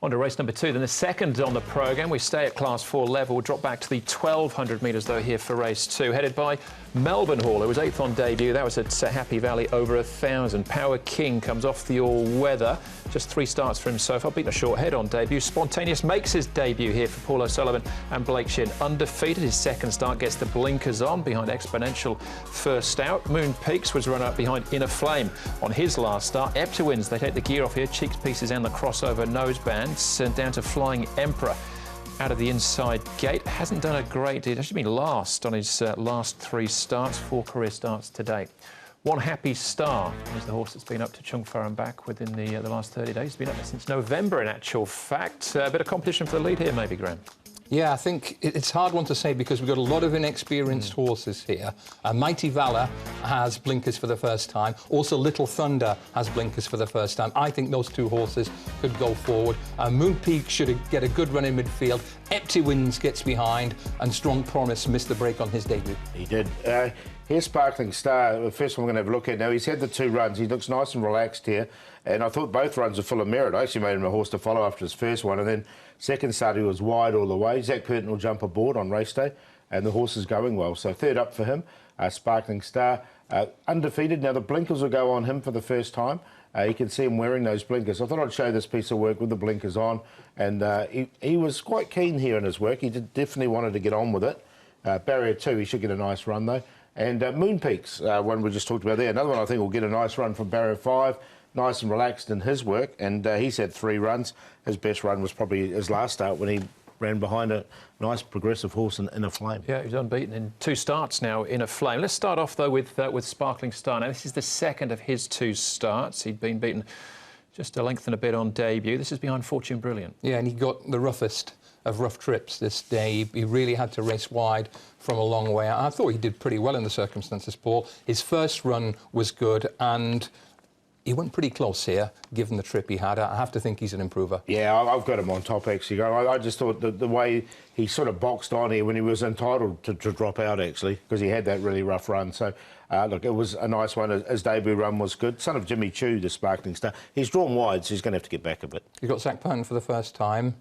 On to race number 2, then the second on the programme. We stay at Class 4 level. We'll drop back to the 1,200 metres, though, here for race 2. Headed by Melbourne Hall, who was 8th on debut. That was at Happy Valley, over 1,000. Power King comes off the all-weather. Just 3 starts for him so far. Beaten a short head on debut. Spontaneous makes his debut here for Paul O'Sullivan and Blake Shin. Undefeated. His second start gets the blinkers on behind Exponential first out. Moon Peaks was run up behind Inner Flame on his last start. Epta wins. They take the gear off here. Cheeks pieces and the crossover noseband. Sent down to Flying Emperor out of the inside gate. Hasn't done a great deal. Actually been last on his last 3 starts, 4 career starts to date. One Happy Star is the horse that's been up to Chung Far and back within the last 30 days. He's been up there since November, in actual fact. A bit of competition for the lead here, maybe, Graham. Yeah, I think it's a hard one to say because we've got a lot of inexperienced horses here. Mighty Valor has blinkers for the first time. Also, Little Thunder has blinkers for the first time. I think those 2 horses could go forward. Moon Peak should get a good run in midfield. Epta Wins gets behind, and Strong Promise missed the break on his debut. He did. Here's Sparkling Star. The first one we're going to have a look at now. He's had the 2 runs. He looks nice and relaxed here. And I thought both runs were full of merit. I actually made him a horse to follow after his first one. And then second start, he was wide all the way. Zach Curtin will jump aboard on race day. And the horse is going well. So third up for him, Sparkling Star. Undefeated. Now the blinkers will go on him for the first time. You can see him wearing those blinkers. I thought I'd show this piece of work with the blinkers on. And he was quite keen here in his work. He definitely wanted to get on with it. Barrier 2, he should get a nice run though. And Moon Peaks, one we just talked about there. Another one I think will get a nice run from Barrier 5. Nice and relaxed in his work. And he's had 3 runs. His best run was probably his last start when he ran behind a nice progressive horse in Inner Flame. Yeah, he's unbeaten in 2 starts now, Inner Flame. Let's start off, though, with Sparkling Star. Now, this is the second of his 2 starts. He'd been beaten just a length and a bit on debut. This is behind Fortune Brilliant. Yeah, and he got the roughest of rough trips this day. He really had to race wide from a long way. I thought he did pretty well in the circumstances, Paul. His first run was good, and he went pretty close here, given the trip he had. I have to think he's an improver. Yeah, I've got him on top, actually. I just thought the way he sort of boxed on here when he was entitled to drop out, actually, because he had that really rough run. So, look, it was a nice one. His debut run was good. Son of Jimmy Chu, the Sparkling Star. He's drawn wide, so he's going to have to get back a bit. He got Zach Curtin for the first time.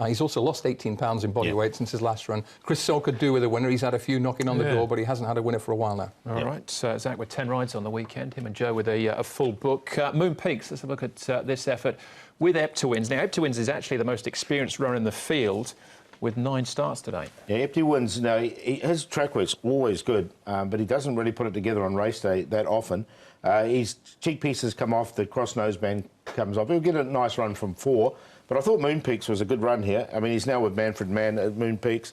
He's also lost 18 pounds in body weight since his last run. Chris So could do with a winner. He's had a few knocking on the door, but he hasn't had a winner for a while now. All right, Zach with 10 rides on the weekend. Him and Joe with a full book. Moon Peaks, let's have a look at this effort with Epta Wins. Now, Epta Wins is actually the most experienced runner in the field with 9 starts today. Yeah, Epta Wins, his track work's always good, but he doesn't really put it together on race day that often. His cheek pieces come off, the cross noseband comes off. He'll get a nice run from 4. But I thought Moon Peaks was a good run here. I mean, he's now with Manfred Mann at Moon Peaks.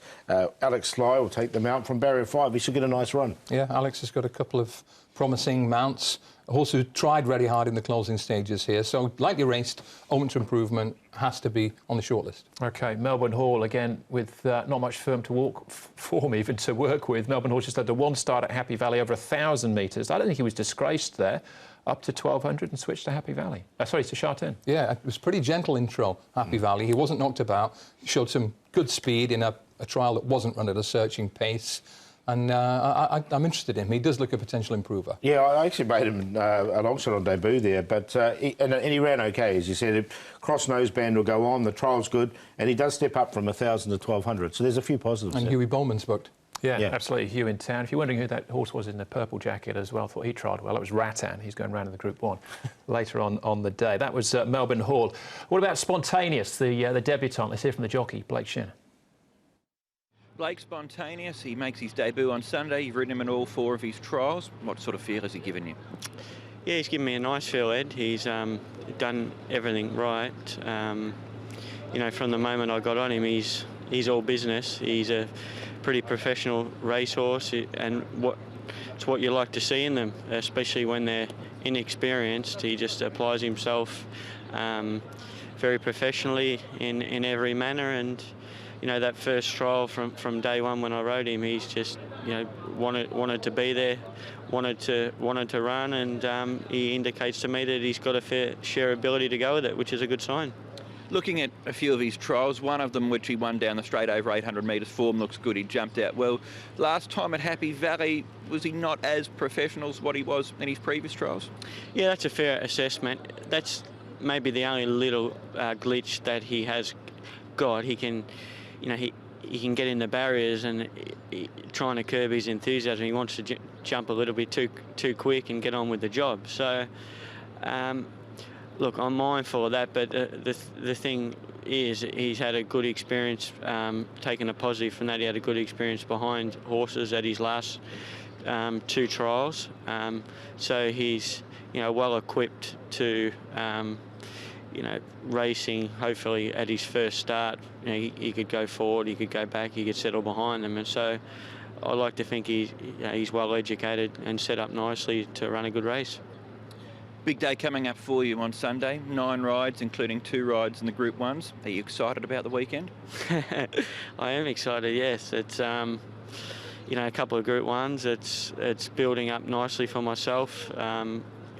Alex Sly will take them out from Barrier 5. He should get a nice run. Yeah, Alex has got a couple of promising mounts. A horse who tried very hard in the closing stages here. So, lightly raced, open to improvement, has to be on the shortlist. OK, Melbourne Hall, again, with not much firm to form even to work with. Melbourne Hall just had the 1 start at Happy Valley over 1,000 metres. I don't think he was disgraced there. Up to 1,200 and switched to Happy Valley. Sorry, to Sha Tin. Yeah, it was a pretty gentle intro, Happy Valley. He wasn't knocked about. He showed some good speed in a trial that wasn't run at a searching pace. And I'm interested in him. He does look a potential improver. Yeah, I actually made him a long shot on debut there, but he ran OK, as you said. Cross noseband will go on. The trial's good, and he does step up from 1,000 to 1,200. So there's a few positives. And Huey Bowman's booked. Yeah, absolutely. Hugh in town. If you're wondering who that horse was in the purple jacket as well, I thought he tried well. It was Rattan. He's going round in the Group 1 later on the day. That was Melbourne Hall. What about Spontaneous, the debutant? Let's hear from the jockey, Blake Shin. Blake Spontaneous, he makes his debut on Sunday. You've ridden him in all 4 of his trials. What sort of feel has he given you? Yeah, he's given me a nice feel, Ed. He's done everything right. You know, from the moment I got on him, he's all business. He's a pretty professional racehorse, and it's what you like to see in them, especially when they're inexperienced. He just applies himself very professionally in every manner, and you know, that first trial from day 1 when I rode him, he's just, you know, wanted to be there, wanted to run, and he indicates to me that he's got a fair share ability to go with it, which is a good sign. Looking at a few of his trials, one of them which he won down the straight over 800 metres, form looks good, he jumped out well. Last time at Happy Valley, was he not as professional as what he was in his previous trials? Yeah, that's a fair assessment. That's maybe the only little glitch that he has got. He can, he can get in the barriers and trying to curb his enthusiasm. He wants to jump a little bit too quick and get on with the job. So, look, I'm mindful of that, but the thing is, he's had a good experience, taking a positive from that. He had a good experience behind horses at his last 2 trials. So he's, well equipped to, racing, hopefully at his first start. He could go forward, he could go back, he could settle behind them. And so I like to think he's well educated and set up nicely to run a good race. Big day coming up for you on Sunday. 9 rides, including 2 rides in the Group 1s. Are you excited about the weekend? I am excited, yes. It's, a couple of Group 1s. It's building up nicely for myself.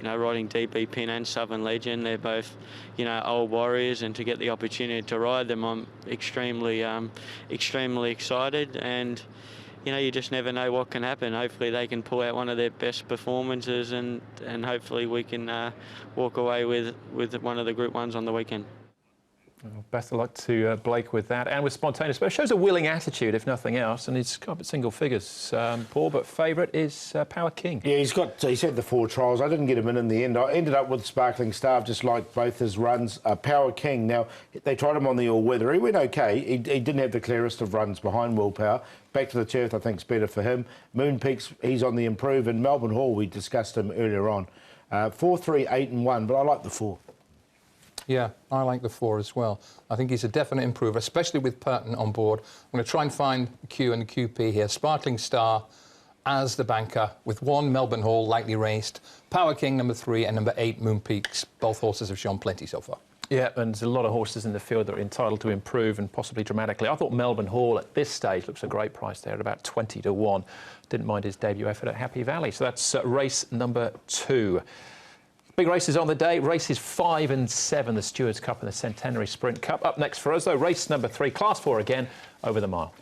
Riding DB Pin and Southern Legend, they're both, old warriors, and to get the opportunity to ride them, I'm extremely excited. And you just never know what can happen. Hopefully they can pull out one of their best performances, and hopefully we can walk away with one of the Group 1s on the weekend. Well, best of luck to Blake with that, and with Spontaneous. But it shows a willing attitude, if nothing else, and he's got single figures, Paul, but favourite is Power King. Yeah, he's had the 4 trials. I didn't get him in the end. I ended up with Sparkling Star, just like both his runs. Power King, now, they tried him on the all-weather. He went OK. He didn't have the clearest of runs behind Willpower. Back to the turf, I think, is better for him. Moon Peaks, he's on the improve. And Melbourne Hall, we discussed him earlier on. 4, 3, 8 and 1, but I like the 4. Yeah, I like the 4 as well. I think he's a definite improver, especially with Purton on board. I'm going to try and find Q and QP here. Sparkling Star as the banker, with 1 Melbourne Hall lightly raced, Power King number 3 and number 8 Moon Peaks. Both horses have shown plenty so far. Yeah, and there's a lot of horses in the field that are entitled to improve, and possibly dramatically. I thought Melbourne Hall at this stage looks a great price there at about 20 to 1. Didn't mind his debut effort at Happy Valley. So that's race number 2. Big races on the day. Races 5 and 7, the Stewards Cup and the Centenary Sprint Cup. Up next for us, though, race number 3, Class 4 again, over the mile.